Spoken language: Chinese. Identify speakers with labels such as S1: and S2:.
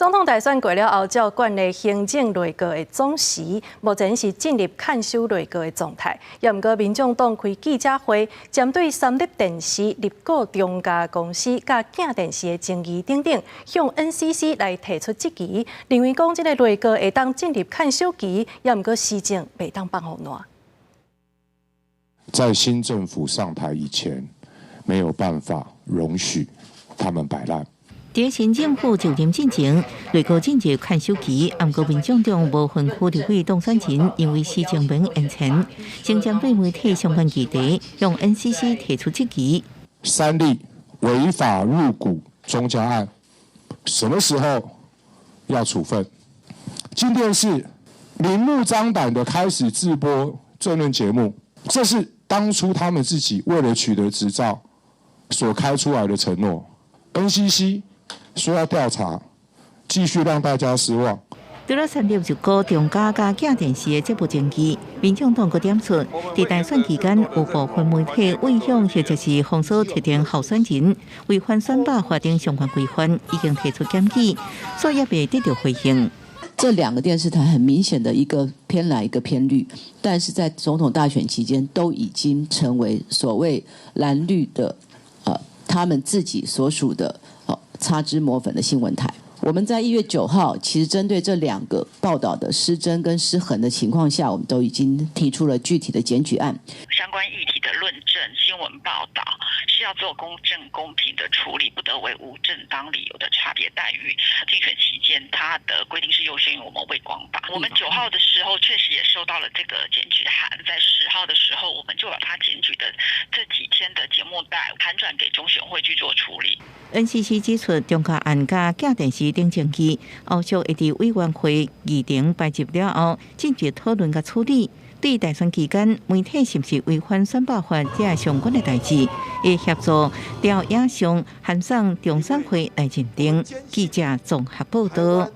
S1: 总统大选过了后，照惯例行政内阁的总辞，目前是进入看守内阁的状态。也毋过，民众党开记者会，针对三立电视入股中家公司甲镜电视的争议等等，向 NCC 来提出质疑，认为讲这个内阁会当进入看守期，也毋过施政袂当放互烂。
S2: 在新政府上台以前，没有办法容许他们摆烂。
S3: 在新政府就任进前，内阁进入看守期，不过民众中部分区立委当选人因为施政免延前，先将对媒体相关议题向 NCC 提出质疑。
S2: 三例违法入股中家案，什么时候要处分？今天是明目张胆的开始直播政论节目，这是当初他们自己为了取得执照所开出来的承诺。NCC 说要调查，继续让大家失望。
S3: 除了三立入股中家甲镜电视的这部争议，民众党阁点出，在大选期间有部分媒体为向或者是封锁特定候选人，违反选罢法定相关规范，已经提出检举，所以也未得到回应。
S4: 这两个电视台很明显的一个偏蓝，一个偏绿，但是在总统大选期间都已经成为所谓蓝绿的他们自己所属的擦脂抹粉的新闻台。我们在1月9号，其实针对这两个报道的失真跟失衡的情况下，我们都已经提出了具体的检举案。
S5: 相关议题的论证、新闻报道是要做公正公平的处理，不得为无正当理由的差别待遇。竞选期间，它的规定是优先于我们为光法。我们9号的时候确实也收到了这个检举函，在10号的时候，我们就把他检举的这几天的节目带函转给中选会去做处理。
S3: NCC 指出，中家案甲镜电视等证据，后续会伫委员会议程排入了后，进一步讨论甲处理。对大选期间媒体是不是违反选罢法这相关的代志，会协助调影像函送中选会来认定。记者综合报道。